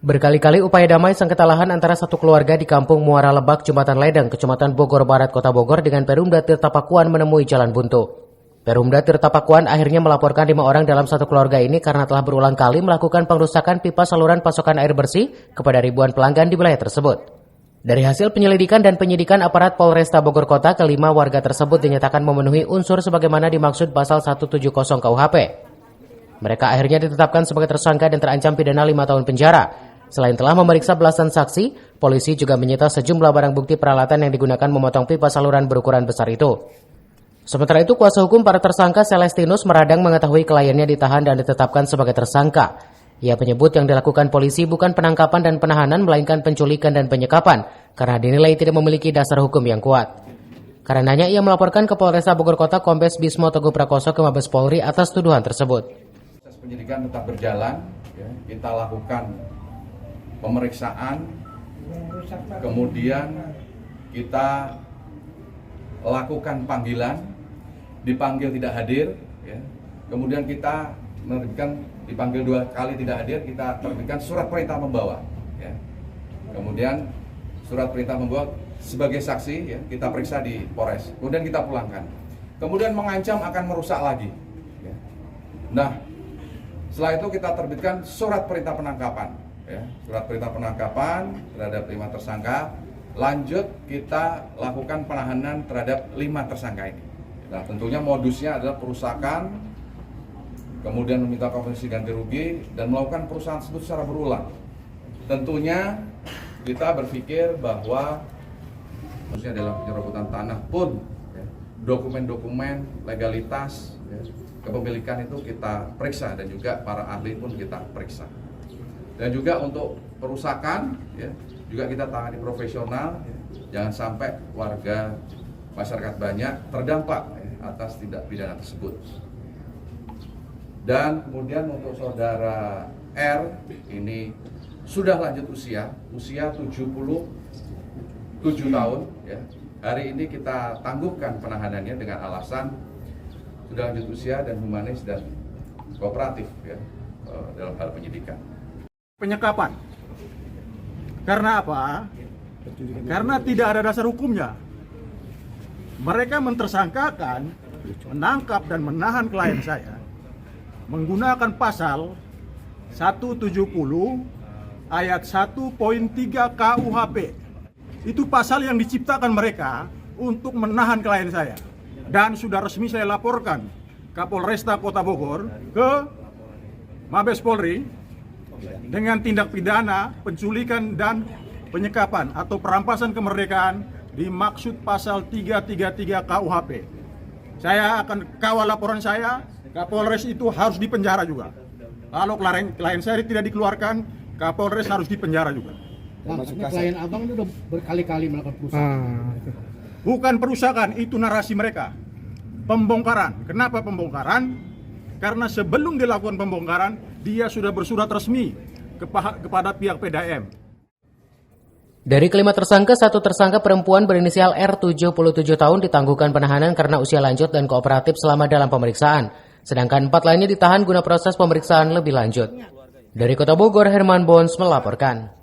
Berkali-kali upaya damai sengketa lahan antara satu keluarga di Kampung Muara Lebak, Jembatan Ledeng, Kecamatan Bogor Barat, Kota Bogor dengan Perumda Tirta Pakuan menemui jalan buntu. Perumda Tirta Pakuan akhirnya melaporkan 5 orang dalam satu keluarga ini karena telah berulang kali melakukan pengrusakan pipa saluran pasokan air bersih kepada ribuan pelanggan di wilayah tersebut. Dari hasil penyelidikan dan penyidikan aparat Polresta Bogor Kota, kelima warga tersebut dinyatakan memenuhi unsur sebagaimana dimaksud pasal 170 KUHP. Mereka akhirnya ditetapkan sebagai tersangka dan terancam pidana 5 tahun penjara. Selain telah memeriksa belasan saksi, polisi juga menyita sejumlah barang bukti peralatan yang digunakan memotong pipa saluran berukuran besar itu. Sementara itu, kuasa hukum para tersangka Celestinus Meradang mengetahui kliennya ditahan dan ditetapkan sebagai tersangka. Ia menyebut yang dilakukan polisi bukan penangkapan dan penahanan, melainkan penculikan dan penyekapan, karena dinilai tidak memiliki dasar hukum yang kuat. Karenanya ia melaporkan ke Polresta Bogor Kota Kombes Bismo Teguh Prakoso ke Mabes Polri atas tuduhan tersebut. Proses penyidikan tetap berjalan, kita lakukan pemeriksaan, kemudian kita lakukan panggilan, dipanggil tidak hadir, kemudian kita menerbitkan dipanggil 2 kali tidak hadir, kita terbitkan surat perintah membawa, kemudian surat perintah membawa sebagai saksi, kita periksa di Polres, kemudian kita pulangkan, kemudian mengancam akan merusak lagi. Nah, setelah itu kita terbitkan surat perintah penangkapan. Surat perintah penangkapan terhadap 5 tersangka. Lanjut kita lakukan penahanan terhadap 5 tersangka ini. Nah, tentunya modusnya adalah perusakan, kemudian meminta kompensasi ganti rugi dan melakukan perusakan tersebut secara berulang. Tentunya kita berpikir bahwa khususnya dalam penyerobotan tanah pun dokumen-dokumen legalitas kepemilikan itu kita periksa dan juga para ahli pun kita periksa. Dan juga untuk perusakan, juga kita tangani profesional, jangan sampai warga masyarakat banyak terdampak atas tindak pidana tersebut. Dan kemudian untuk saudara R ini sudah lanjut usia 77 tahun. Hari ini kita tangguhkan penahanannya dengan alasan sudah lanjut usia dan humanis dan kooperatif dalam hal penyidikan. Penyekapan. Karena apa? Karena tidak ada dasar hukumnya. Mereka mentersangkakan, menangkap dan menahan klien saya menggunakan pasal 170 ayat 1.3 KUHP. Itu pasal yang diciptakan mereka untuk menahan klien saya. Dan sudah resmi saya laporkan Kapolresta Kota Bogor ke Mabes Polri dengan tindak pidana penculikan dan penyekapan atau perampasan kemerdekaan dimaksud pasal 333 KUHP. Saya akan kawal laporan saya, Kapolres itu harus dipenjara juga. Kalau klien saya tidak dikeluarkan, Kapolres harus dipenjara juga. Klien abang itu udah berkali-kali melakukan perusakan. Bukan perusakan, itu narasi mereka. Pembongkaran. Kenapa pembongkaran? Karena sebelum dilakukan pembongkaran, dia sudah bersurat resmi kepada pihak PDAM. Dari kelima tersangka, satu tersangka perempuan berinisial R 77 tahun ditangguhkan penahanan karena usia lanjut dan kooperatif selama dalam pemeriksaan. Sedangkan 4 lainnya ditahan guna proses pemeriksaan lebih lanjut. Dari Kota Bogor, Herman Bons melaporkan.